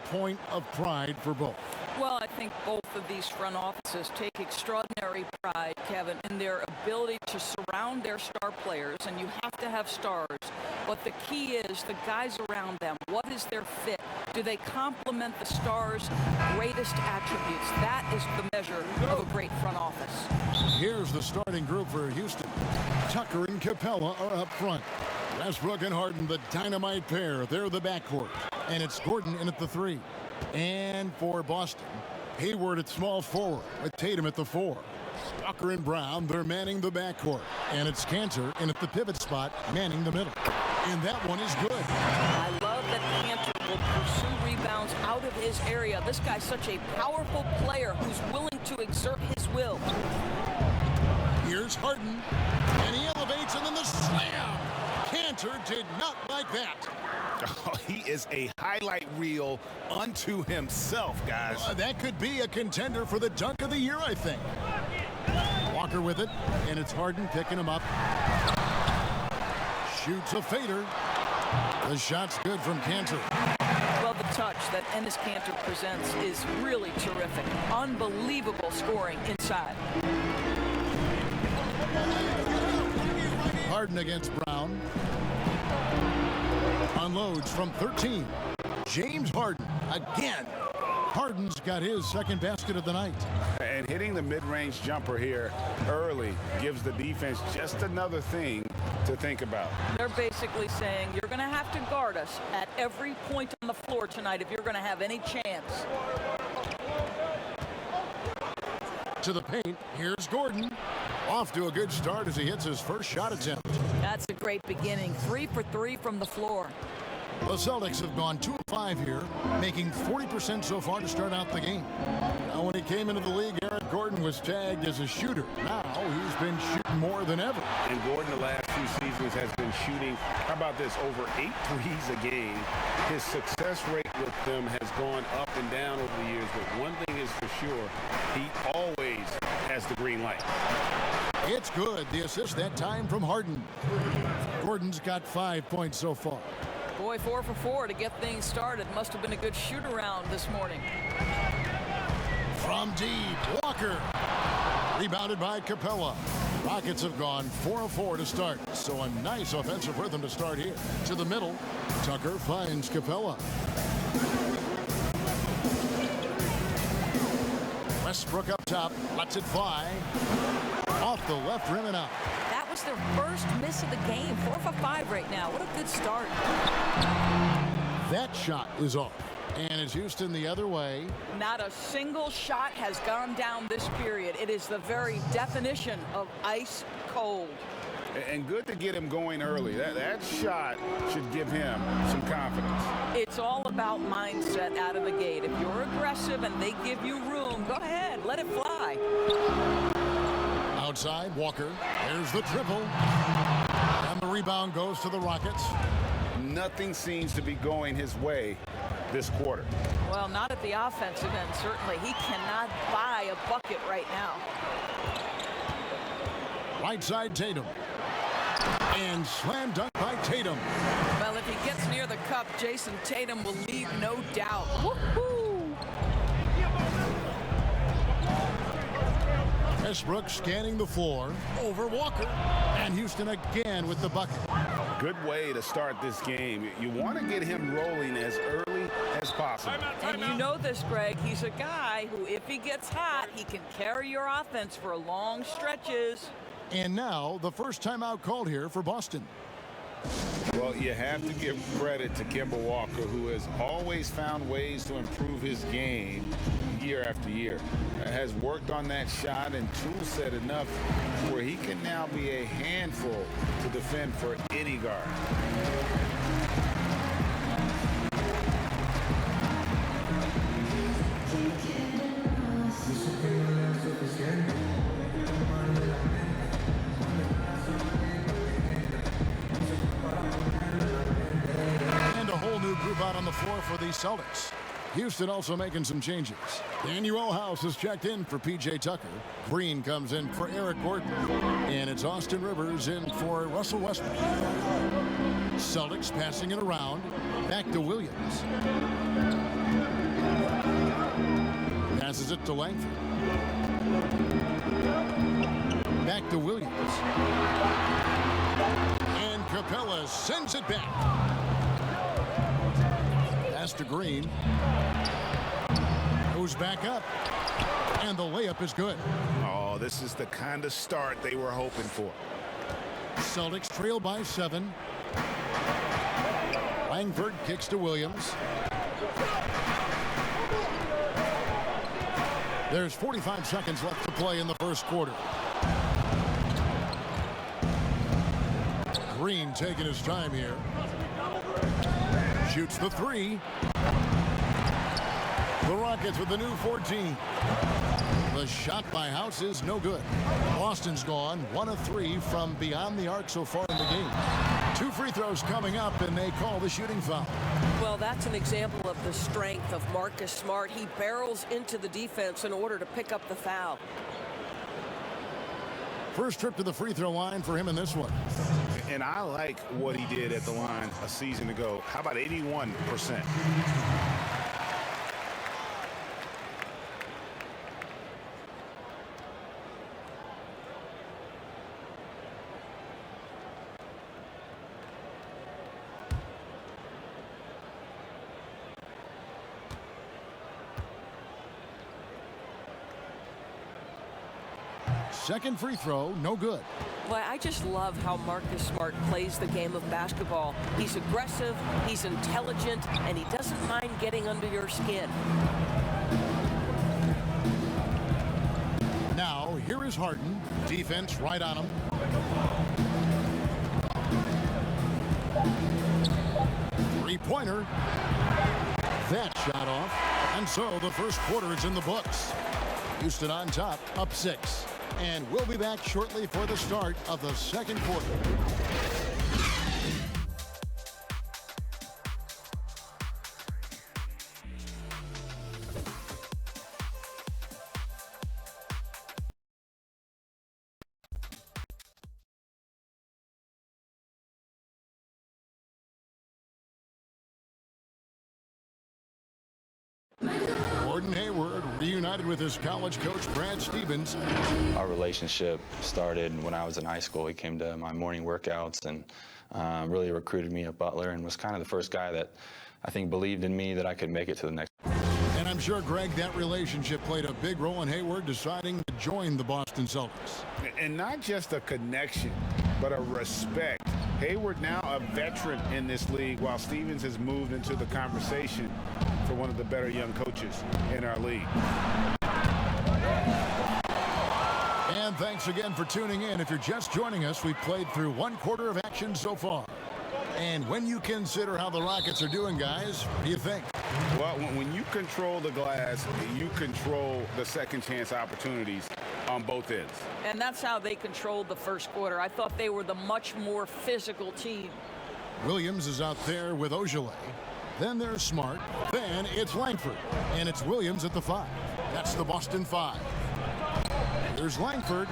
point of pride for both. Well, I think both of these front offices take extraordinary pride, Kevin, in their ability to surround their star players, and you have to have stars. But the key is the guys around them. What is their fit? Do they complement the stars' greatest attributes? That is the measure of a great front office. Here's the starting group for Houston. Tucker and Capella are up front. Westbrook and Harden, the dynamite pair. They're the backcourt. And it's Gordon in at the 3. And for Boston, Hayward at small forward with Tatum at the 4. Tucker and Brown, they're manning the backcourt. And it's Cantor in at the pivot spot, manning the middle. And that one is good. I love that Cantor will pursue rebounds out of his area. This guy's such a powerful player who's willing to exert his will. Here's Harden, and he elevates, and then the slam. Cantor did not like that. Oh, he is a highlight reel unto himself, guys. That could be a contender for the dunk of the year, I think. Walker with it, and it's Harden picking him up. Shoots a fader. The shot's good from Cantor. Well, the touch that Enes Kanter presents is really terrific. Unbelievable scoring inside. Harden against Brown. Unloads from 13. James Harden again. Harden's got his second basket of the night. And hitting the mid-range jumper here early gives the defense just another thing to think about. They're basically saying you're going to have to guard us at every point on the floor tonight if you're going to have any chance. To the paint, here's Gordon. Off to a good start as he hits his first shot attempt. That's a great beginning. 3 for 3 from the floor. The Celtics have gone 2 of 5 here, making 40% so far to start out the game. Now, when he came into the league, Eric Gordon was tagged as a shooter. Now he's been shooting more than ever. And Gordon the last few seasons has been shooting, how about this, over 8 threes a game. His success rate with them has gone up and down over the years, but one thing is for sure, he always has the green light. It's good. The assist that time from Harden. Gordon's got 5 points so far. Boy, 4 for 4 to get things started. Must have been a good shoot-around this morning. From deep, Walker. Rebounded by Capella. Rockets have gone 4 of 4 to start, so a nice offensive rhythm to start here. To the middle, Tucker finds Capella. Westbrook up top, lets it fly. Off the left rim and out. That was their first miss of the game. 4 for 5 right now. What a good start. That shot is off. And it's Houston the other way. Not a single shot has gone down this period. It is the very definition of ice cold. And good to get him going early. That shot should give him some confidence. It's all about mindset out of the gate. If you're aggressive and they give you room, go ahead, let it fly. Outside, Walker. There's the triple. And the rebound goes to the Rockets. Nothing seems to be going his way this quarter. Well, not at the offensive end, certainly. He cannot buy a bucket right now. Right side, Tatum. And slam dunk by Tatum. Well, if he gets near the cup, Jason Tatum will leave, no doubt. Woohoo! Westbrook scanning the floor over Walker. And Houston again with the bucket. Good way to start this game. You want to get him rolling as early as possible. And you know this, Greg. He's a guy who, if he gets hot, he can carry your offense for long stretches. And now, the first timeout called here for Boston. Well, you have to give credit to Kemba Walker, who has always found ways to improve his game year after year. Has worked on that shot and tool set enough where he can now be a handful to defend for any guard. And a whole new group out on the floor for the Celtics. Houston also making some changes. Daniel House is checked in for P.J. Tucker. Green comes in for Eric Gordon. And it's Austin Rivers in for Russell Westbrook. Celtics passing it around. Back to Williams. Passes it to Langford. Back to Williams. And Capella sends it back. Pass to Green. Goes back up. And the layup is good. Oh, this is the kind of start they were hoping for. Celtics trail by 7. Langford kicks to Williams. There's 45 seconds left to play in the first quarter. Green taking his time here. Shoots the 3. The Rockets with the new 14. The shot by House is no good. Boston's gone 1 of 3 from beyond the arc so far in the game. 2 free throws coming up, and they call the shooting foul. Well, that's an example of the strength of Marcus Smart. He barrels into the defense in order to pick up the foul. First trip to the free throw line for him in this one. And I like what he did at the line a season ago. How about 81%? Second free throw, no good. Boy, I just love how Marcus Smart plays the game of basketball. He's aggressive, he's intelligent, and he doesn't mind getting under your skin. Now, here is Harden. Defense right on him. Three-pointer. That shot off. And so the first quarter is in the books. Houston on top, up 6. And we'll be back shortly for the start of the second quarter. Gordon Hayward reunited with his college coach, Brad Stevens. Our relationship started when I was in high school. He came to my morning workouts and really recruited me at Butler and was kind of the first guy that I think believed in me that I could make it to the next. And I'm sure, Greg, that relationship played a big role in Hayward deciding to join the Boston Celtics. And not just a connection, but a respect. Hayward now a veteran in this league, while Stevens has moved into the conversation for one of the better young coaches in our league. And thanks again for tuning in. If you're just joining us, we've played through 1 quarter of action so far. And when you consider how the Rockets are doing, guys, what do you think? Well, when you control the glass, you control the second chance opportunities on both ends. And that's how they controlled the first quarter. I thought they were the much more physical team. Williams is out there with Ojale. Then there's Smart. Then it's Langford. And it's Williams at the 5. That's the Boston 5. There's Langford.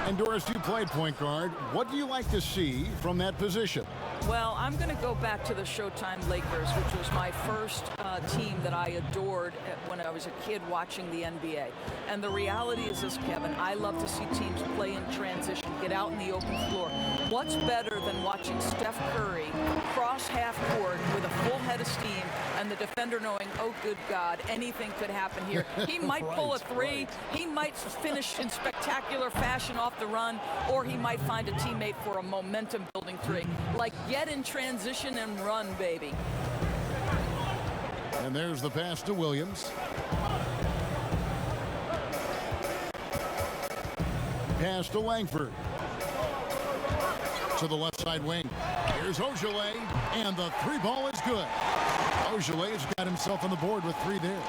And Doris, you played point guard. What do you like to see from that position? Well, I'm going to go back to the Showtime Lakers, which was my first team that I adored when I was a kid watching the NBA. And the reality is this, Kevin, I love to see teams play in transition, get out in the open floor. What's better than watching Steph Curry cross half court with a full head of steam and the defender knowing, oh, good God, anything could happen here. He might pull a 3, he might finish in spectacular fashion off the run, or he might find a teammate for a momentum-building 3. Like, get in transition and run, baby. And there's the pass to Williams. Pass to Langford. To the left side wing. Here's Ojale, and the 3 ball is good. Ojale's got himself on the board with 3 there.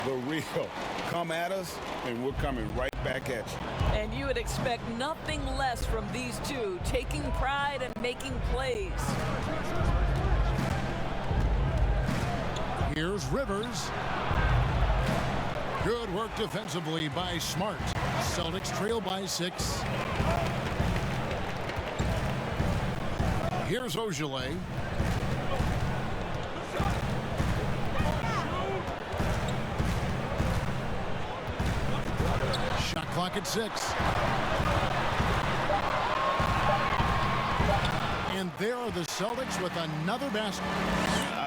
The real. Come at us, and we're coming right back at you. And you would expect nothing less from these two, taking pride and making plays. Here's Rivers. Good work defensively by Smart. Celtics trail by 6. Here's Ojale. Rocket 6. And there are the Celtics with another basket.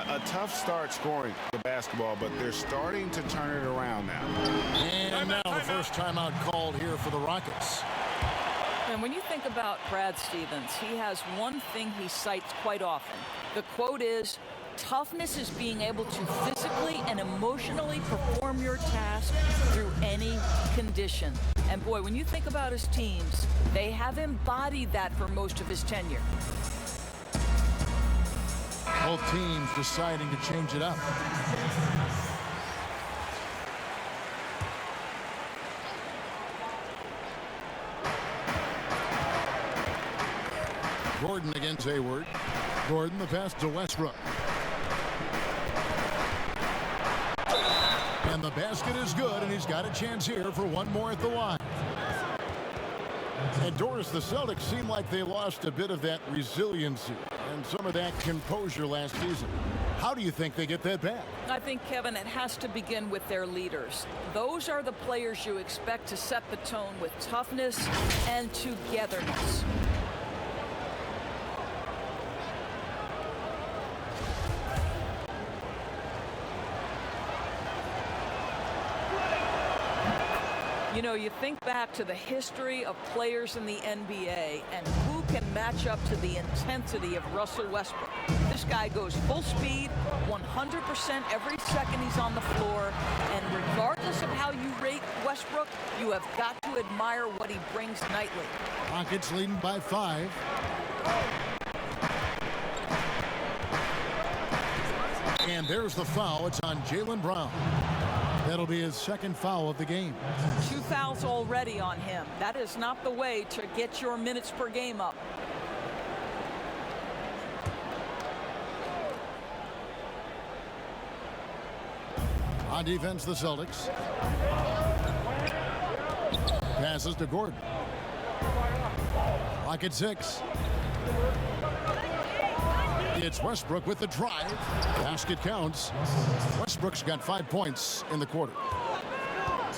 A tough start scoring the basketball, but they're starting to turn it around now. And now the first timeout called here for the Rockets. And when you think about Brad Stevens, he has one thing he cites quite often. The quote is, toughness is being able to physically and emotionally perform your task through any condition. And boy, when you think about his teams, they have embodied that for most of his tenure. Both teams deciding to change it up. Gordon against Hayward. Gordon the pass to Westbrook. And the basket is good, and he's got a chance here for one more at the line. And Doris, the Celtics seem like they lost a bit of that resiliency and some of that composure last season. How do you think they get that back? I think, Kevin, it has to begin with their leaders. Those are the players you expect to set the tone with toughness and togetherness. You know, you think back to the history of players in the NBA and who can match up to the intensity of Russell Westbrook. This guy goes full speed, 100% every second he's on the floor, and regardless of how you rate Westbrook, you have got to admire what he brings nightly. Rockets leading by 5. And there's the foul. It's on Jaylen Brown. That'll be his second foul of the game. 2 fouls already on him. That is not the way to get your minutes per game up. On defense, the Celtics. Passes to Gordon. Rocket 6. It's Westbrook with the drive. Basket counts. Westbrook's got 5 points in the quarter.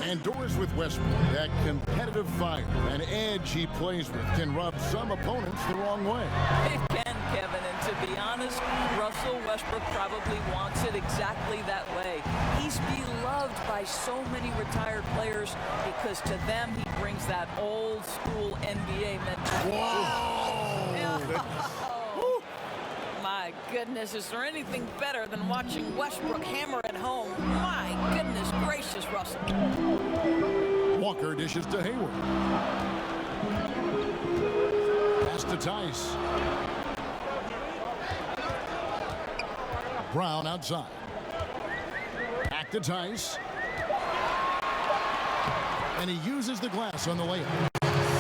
And Doors with Westbrook. That competitive fire, an edge he plays with, can rub some opponents the wrong way. It can, Kevin, and to be honest, Russell Westbrook probably wants it exactly that way. He's beloved by so many retired players because to them he brings that old school NBA mentality. Whoa! My goodness, is there anything better than watching Westbrook hammer at home? My goodness gracious, Russell. Walker dishes to Hayward. Pass to Tice. Brown outside. Back to Tice. And he uses the glass on the layup.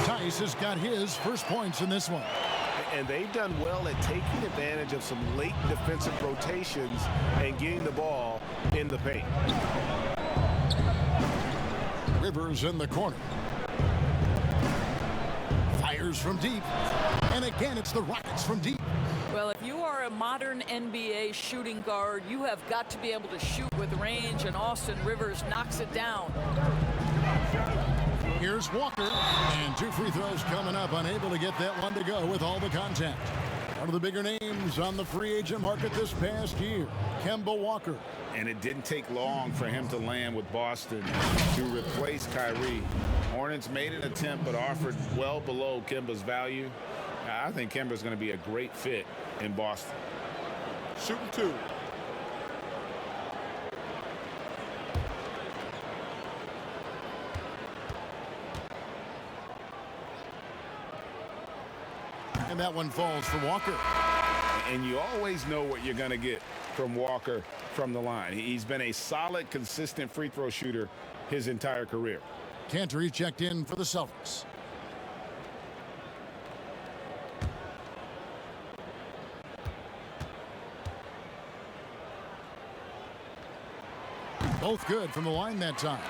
Tice has got his first points in this one. And they've done well at taking advantage of some late defensive rotations and getting the ball in the paint. Rivers in the corner. Fires from deep. And again, it's the Rockets from deep. Well, if you are a modern NBA shooting guard, you have got to be able to shoot with range, and Austin Rivers knocks it down. Here's Walker, and 2 free throws coming up, unable to get that one to go with all the contact. One of the bigger names on the free agent market this past year, Kemba Walker. And it didn't take long for him to land with Boston to replace Kyrie. Hornets made an attempt but offered well below Kemba's value. I think Kemba's going to be a great fit in Boston. Shooting 2. And that one falls for Walker. And you always know what you're going to get from Walker from the line. He's been a solid, consistent free throw shooter his entire career. Cantor checked in for the Celtics. Both good from the line that time.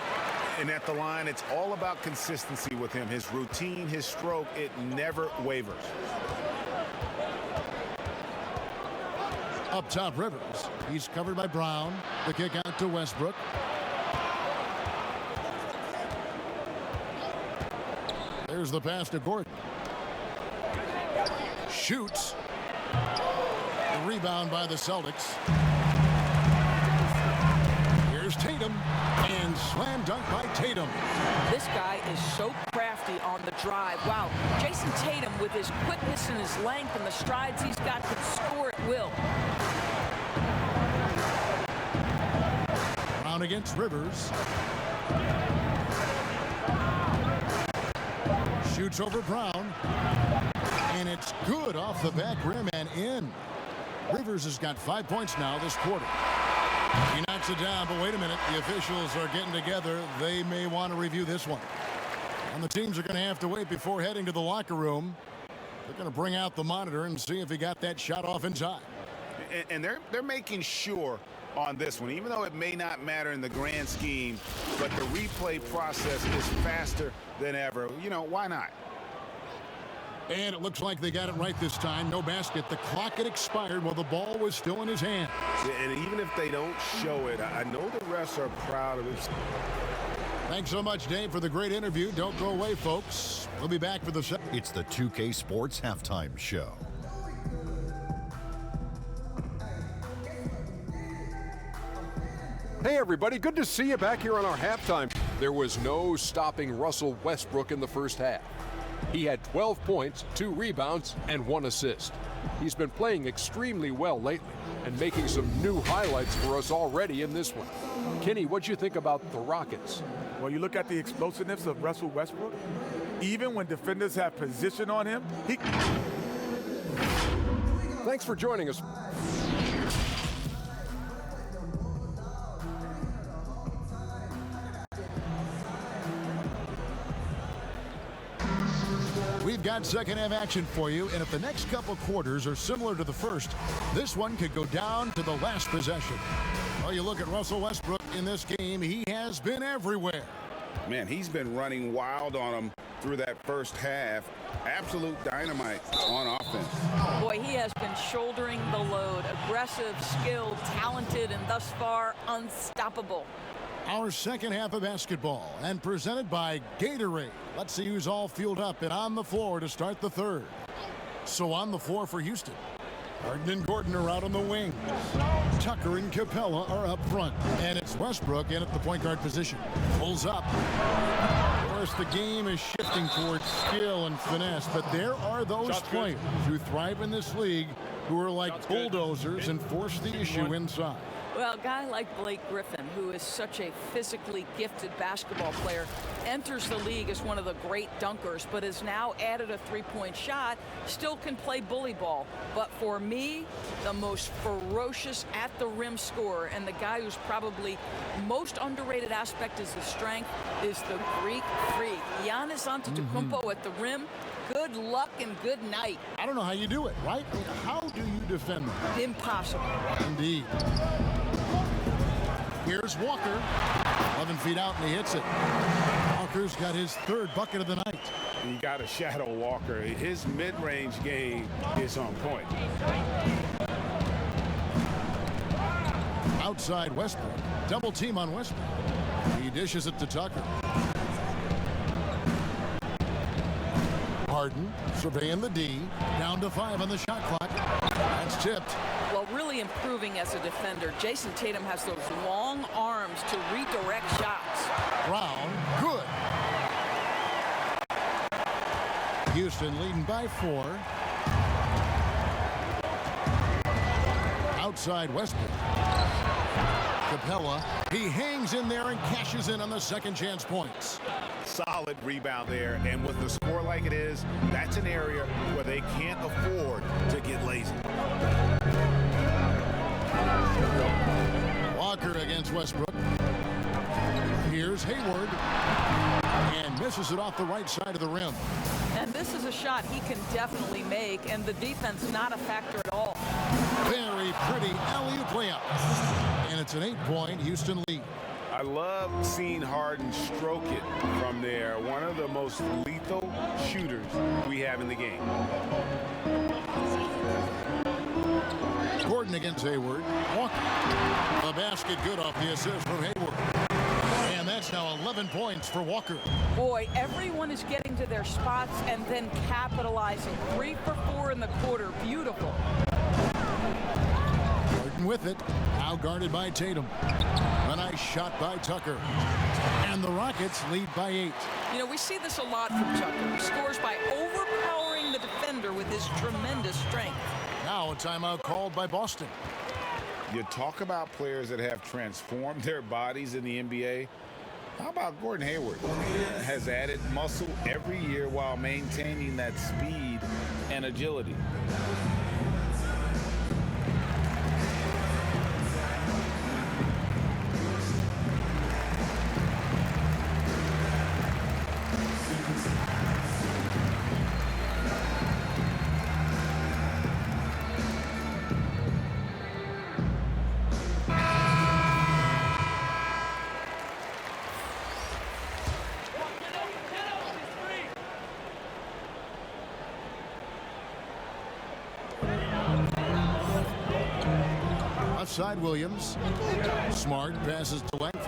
And at the line, it's all about consistency with him. His routine, his stroke, it never wavers. Up top, Rivers. He's covered by Brown. The kick out to Westbrook. There's the pass to Gordon. Shoots. The rebound by the Celtics. Here's Tatum. And slam dunk by Tatum. This guy is so crafty on the drive. Wow. Jason Tatum, with his quickness and his length and the strides he's got, can score at will. Brown against Rivers. Shoots over Brown. And it's good off the back rim and in. Rivers has got 5 points now this quarter. He knocks it down, but wait a minute. The officials are getting together. They may want to review this one. And the teams are going to have to wait before heading to the locker room. They're going to bring out the monitor and see if he got that shot off in time. And they're making sure on this one, even though it may not matter in the grand scheme, but the replay process is faster than ever. You know, why not? And it looks like they got it right this time. No basket. The clock had expired while the ball was still in his hand. Yeah, and even if they don't show it, I know the refs are proud of it. Thanks so much, Dave, for the great interview. Don't go away, folks. We'll be back for the second. It's the 2K Sports Halftime Show. Hey everybody, good to see you back here on our halftime. There was no stopping Russell Westbrook in the first half. He had 12 points, 2 rebounds, and 1 assist. He's been playing extremely well lately and making some new highlights for us already in this one. Kenny, what'd you think about the Rockets? Well, you look at the explosiveness of Russell Westbrook. Even when defenders have position on him, he... Thanks for joining us. We've got second half action for you, and if the next couple quarters are similar to the first, this one could go down to the last possession. Well, you look at Russell Westbrook in this game, he has been everywhere. Man, he's been running wild on them through that first half. Absolute dynamite on offense. Boy, he has been shouldering the load. Aggressive, skilled, talented, and thus far unstoppable. Our second half of basketball, and presented by Gatorade. Let's see who's all fueled up and on the floor to start the third. So on the floor for Houston, Harden and Gordon are out on the wing. Tucker and Capella are up front. And it's Westbrook in at the point guard position. Pulls up. Of course, the game is shifting towards skill and finesse, but there are those players who thrive in this league who are like bulldozers and force the issue inside. Well, a guy like Blake Griffin, who is such a physically gifted basketball player, enters the league as one of the great dunkers, but has now added a three-point shot, still can play bully ball. But for me, the most ferocious at-the-rim scorer, and the guy who's probably most underrated aspect is the strength, is the Greek freak. Giannis Antetokounmpo at the rim. Good luck and good night. I don't know how you do it, right? I mean, how do you defend them? Impossible. Indeed. Here's Walker. 11 feet out, and he hits it. Walker's got his third bucket of the night. You got to shadow Walker. His mid-range game is on point. Outside Westbrook. Double team on Westbrook. He dishes it to Tucker. Harden surveying the D. Down to 5 on the shot clock. That's tipped. Well, really improving as a defender. Jason Tatum has those long arms to redirect shots. Brown, good. Houston leading by 4. Outside Westbrook. Capella, he hangs in there and cashes in on the second chance points. Solid rebound there, and with the score like it is, that's an area where they can't afford to get lazy. Walker against Westbrook. Here's Hayward, and misses it off the right side of the rim. And this is a shot he can definitely make, and the defense not a factor at all. Very pretty alley-oop layup. And it's an 8-point Houston lead. I love seeing Harden stroke it from there. One of the most lethal shooters we have in the game. Gordon against Hayward. Walker. The basket good off the assist from Hayward. And that's now 11 points for Walker. Boy, everyone is getting to their spots and then capitalizing. 3 for 4 in the quarter. Beautiful. Harden with it. Now guarded by Tatum. A nice shot by Tucker. And the Rockets lead by 8. You know, we see this a lot from Tucker. He scores by overpowering the defender with his tremendous strength. Now a timeout called by Boston. You talk about players that have transformed their bodies in the NBA. How about Gordon Hayward? Has added muscle every year while maintaining that speed and agility. Side Williams. Smart passes to Langford.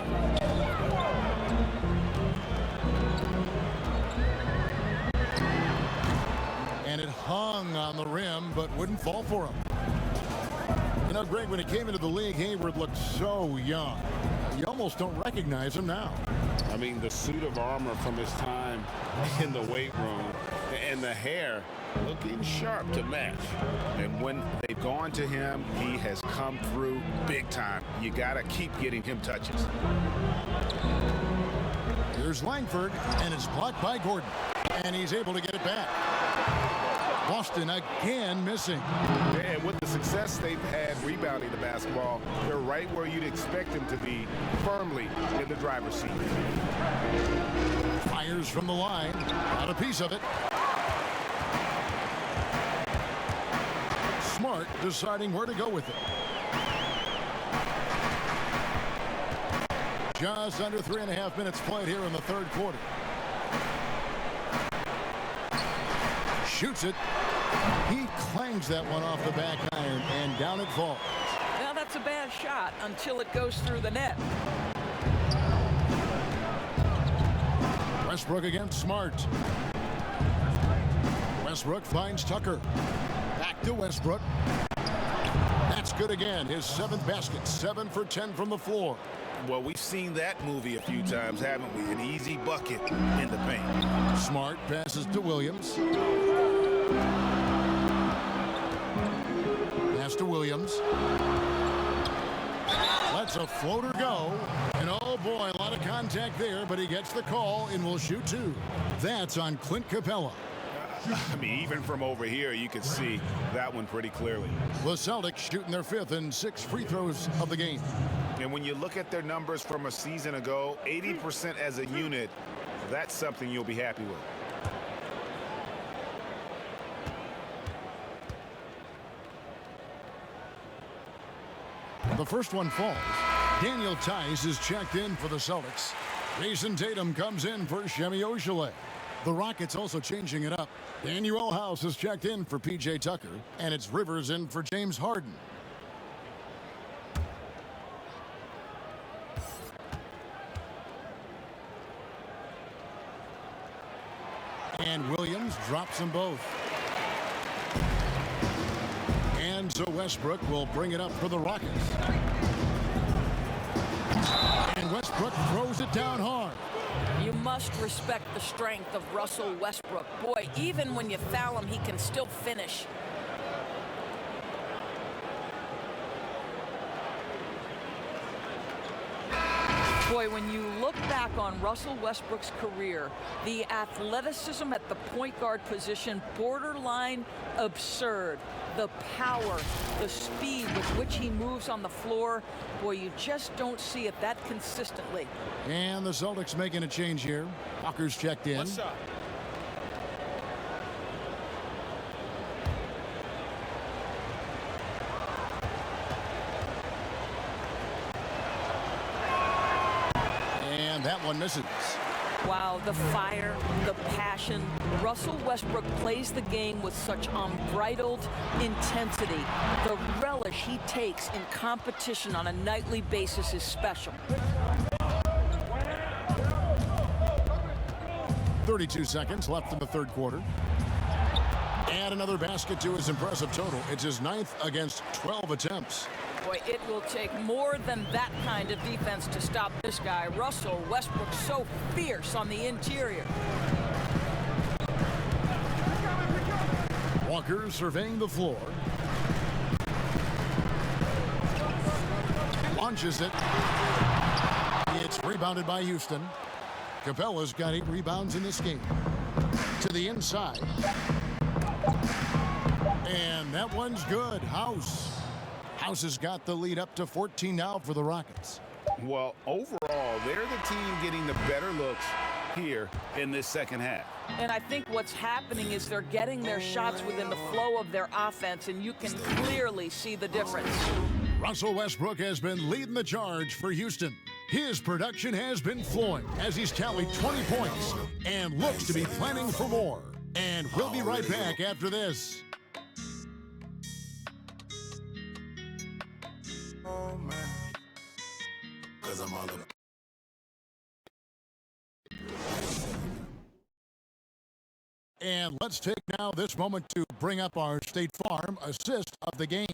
And it hung on the rim, but wouldn't fall for him. You know, Greg, when he came into the league, Hayward looked so young. You almost don't recognize him now. I mean, the suit of armor from his time in the weight room and the hair looking sharp to match. And when they've gone to him, he has come through big time. You got to keep getting him touches. Here's Langford, and it's blocked by Gordon. And he's able to get it back. Boston again missing. And with the success they've had rebounding the basketball, they're right where you'd expect them to be, firmly in the driver's seat. Fires from the line. Got a piece of it. Smart deciding where to go with it. Just under 3.5 minutes played here in the third quarter. Shoots it. He clangs that one off the back iron, and down it falls. Now that's a bad shot until it goes through the net. Westbrook against Smart. Westbrook finds Tucker. Back to Westbrook. That's good again. His 7th basket. 7 for 10 from the floor. Well, we've seen that movie a few times, haven't we? An easy bucket in the paint. Smart passes to Williams. Pass to Williams. Lets a floater go. And oh boy, a lot of contact there, but he gets the call and will shoot 2. That's on Clint Capella. I mean, even from over here, you can see that one pretty clearly. The Celtics shooting their 5th and 6th free throws of the game. And when you look at their numbers from a season ago, 80% as a unit, that's something you'll be happy with. The first one falls. Daniel Tice is checked in for the Celtics. Jason Tatum comes in for Semi Ojeleye. The Rockets also changing it up. Daniel House is checked in for P.J. Tucker, and it's Rivers in for James Harden. And Williams drops them both. And so Westbrook will bring it up for the Rockets. And Westbrook throws it down hard. You must respect the strength of Russell Westbrook. Boy, even when you foul him, he can still finish. Boy, when you look back on Russell Westbrook's career, the athleticism at the point guard position, borderline absurd. The power, the speed with which he moves on the floor, boy, you just don't see it that consistently. And the Celtics making a change here. Walker's checked in. What's up? And that one misses. Wow, the fire, the passion. Russell Westbrook plays the game with such unbridled intensity. The relish he takes in competition on a nightly basis is special. 32 seconds left in the third quarter. Add another basket to his impressive total. It's his 9th against 12 attempts. Boy, it will take more than that kind of defense to stop this guy. Russell Westbrook so fierce on the interior. Walker surveying the floor. Launches it. It's rebounded by Houston. Capella's got 8 rebounds in this game. To the inside. And that one's good. House has got the lead up to 14 now for the Rockets. Well, overall, they're the team getting the better looks here in this second half. And I think what's happening is they're getting their shots within the flow of their offense, and you can clearly see the difference. Russell Westbrook has been leading the charge for Houston. His production has been flowing as he's tallied 20 points and looks to be planning for more. And we'll be right back after this. Oh man, 'cause I'm all about. And let's take now this moment to bring up our State Farm assist of the game.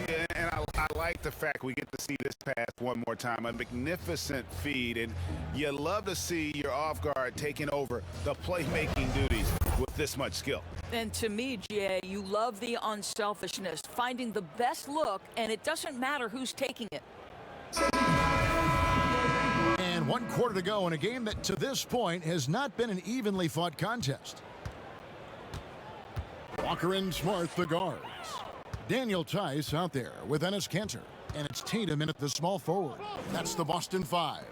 Yeah, and I like the fact we get to see this pass one more time. A magnificent feed, and you love to see your off guard taking over the playmaking duties with this much skill. And to me, GA, you love the unselfishness, finding the best look, and it doesn't matter who's taking it. And 1 quarter to go in a game that to this point has not been an evenly fought contest. Walker and Smart, the guards. Daniel Tice out there with Ennis Cantor. And it's Tatum in at the small forward. That's the Boston 5.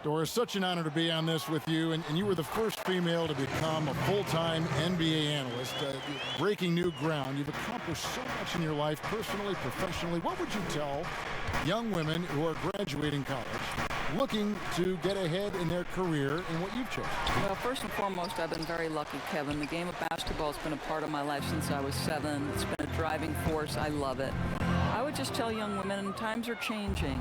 Doris, such an honor to be on this with you. And you were the first female to become a full-time NBA analyst. Breaking new ground. You've accomplished so much in your life, personally, professionally. What would you tell young women who are graduating college, looking to get ahead in their career in what you've chosen? Well, first and foremost, I've been very lucky, Kevin. The game of basketball has been a part of my life since I was 7. It's been a driving force. I love it. I would just tell young women, times are changing.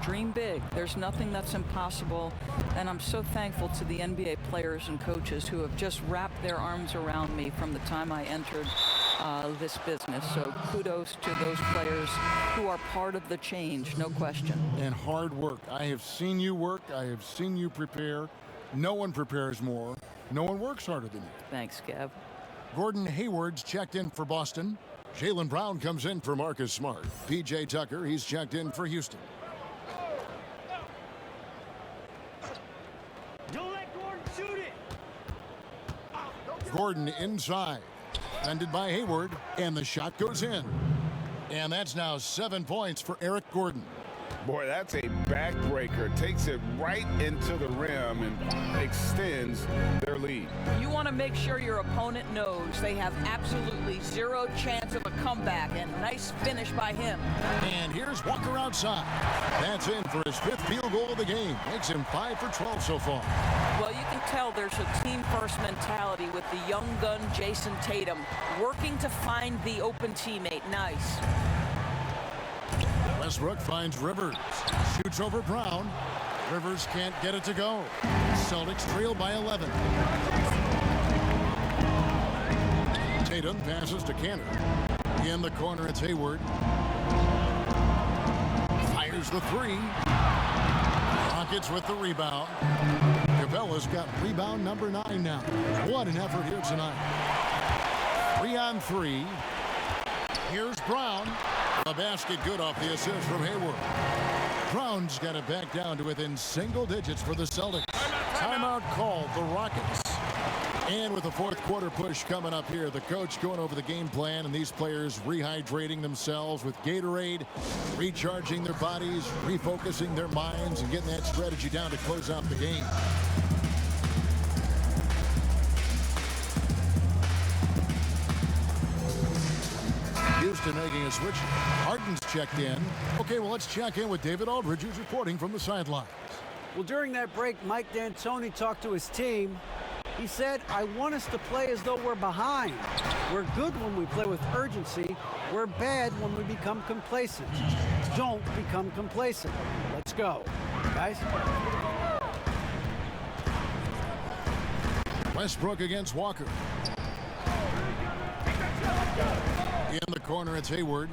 Dream big. There's nothing that's impossible. And I'm so thankful to the NBA players and coaches who have just wrapped their arms around me from the time I entered this business. So kudos to those players who are part of the change, no question. And hard work. I have seen you work. I have seen you prepare. No one prepares more. No one works harder than you. Thanks, Kev. Gordon Hayward's checked in for Boston. Jaylen Brown comes in for Marcus Smart. P.J. Tucker, he's checked in for Houston. Don't let Gordon shoot it. Gordon inside. Ended by Hayward, and the shot goes in. And that's now 7 points for Eric Gordon. Boy, that's a backbreaker. Takes it right into the rim and extends their lead. You want to make sure your opponent knows they have absolutely zero chance of a comeback, and nice finish by him. And here's Walker outside. That's in for his 5th field goal of the game. Makes him 5 for 12 so far. Well, you can tell there's a team-first mentality with the young gun Jason Tatum working to find the open teammate. Nice. Westbrook finds Rivers. Shoots over Brown. Rivers can't get it to go. Celtics trail by 11. Tatum passes to Cantor. In the corner, it's Hayward. Fires the 3. Rockets with the rebound. Capella's got rebound number 9 now. What an effort here tonight. 3 on 3. Here's Brown. A basket good off the assist from Hayward. Brown's got it back down to within single digits for the Celtics. Timeout called the Rockets. And with the 4th quarter push coming up here, the coach going over the game plan and these players rehydrating themselves with Gatorade, recharging their bodies, refocusing their minds, and getting that strategy down to close out the game. Houston making a switch. Harden's checked in. Okay, well, let's check in with David Aldridge, who's reporting from the sidelines. Well, during that break, Mike D'Antoni talked to his team. He said, I want us to play as though we're behind. We're good when we play with urgency, We're bad when we become complacent. Don't become complacent. Let's go, guys. Westbrook against Walker. In the corner, it's Hayward.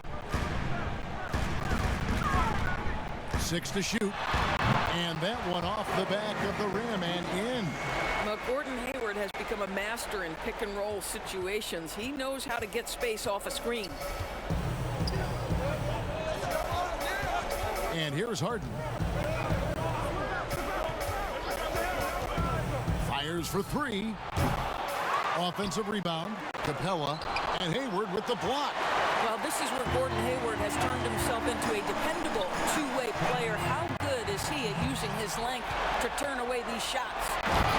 6 to shoot. And that one off the back of the rim and in. Now, Gordon Hayward has become a master in pick-and-roll situations. He knows how to get space off a screen. And here's Harden. Fires for 3. Offensive rebound. Capella and Hayward with the block. Well, this is where Gordon Hayward has turned himself into a dependable two-way player. How good is he at using his length to turn away these shots?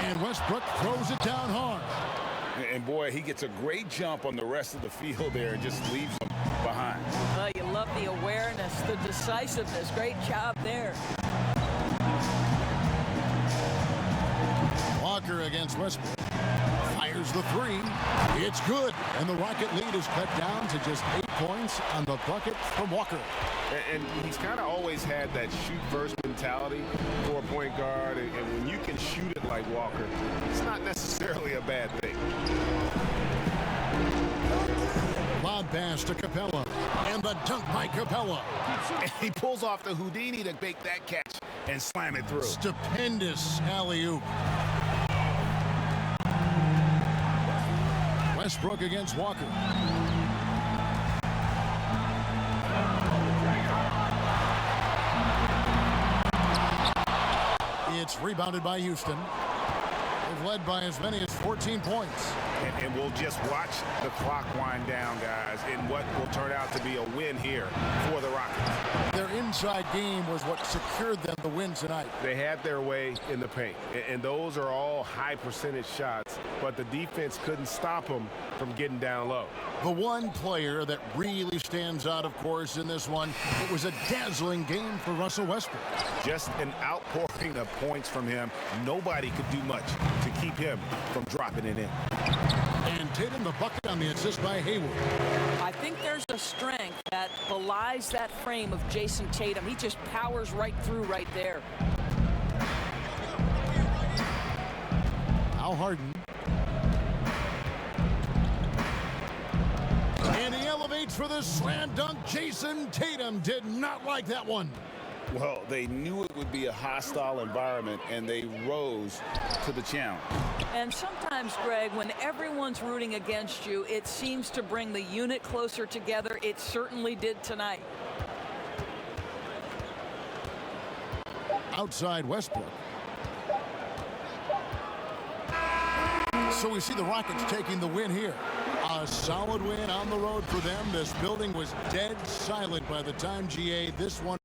And Westbrook throws it down hard. And boy, he gets a great jump on the rest of the field there and just leaves them behind. Well, you love the awareness, the decisiveness. Great job there. Walker against Westbrook. Fires the 3. It's good. And the Rocket lead is cut down to just 8 points on the bucket from Walker. And he's kind of always had that shoot-first mentality for a point guard. And when you can shoot it like Walker, it's not necessarily a bad thing. Lob pass to Capella. And the dunk by Capella. And he pulls off the Houdini to make that catch and slam it through. Stupendous alley-oop. Westbrook against Walker. It's rebounded by Houston. They've led by as many as 14 points. And we'll just watch the clock wind down, guys, in what will turn out to be a win here for the Rockets. Their inside game was what secured them the win tonight. They had their way in the paint, and those are all high percentage shots, but the defense couldn't stop them from getting down low. The one player that really stands out, of course, in this one, it was a dazzling game for Russell Westbrook. Just an outpouring of points from him. Nobody could do much to keep him from dropping it in. And Tatum the bucket on the assist by Hayward. I think there's a strength that belies that frame of Jason Tatum. He just powers right through right there. Al Harden. And he elevates for the slam dunk. Jason Tatum did not like that one. Well, they knew it would be a hostile environment, and they rose to the challenge. And sometimes, Greg, when everyone's rooting against you, it seems to bring the unit closer together. It certainly did tonight. Outside Westbrook. So we see the Rockets taking the win here. A solid win on the road for them. This building was dead silent by the time, GA, this one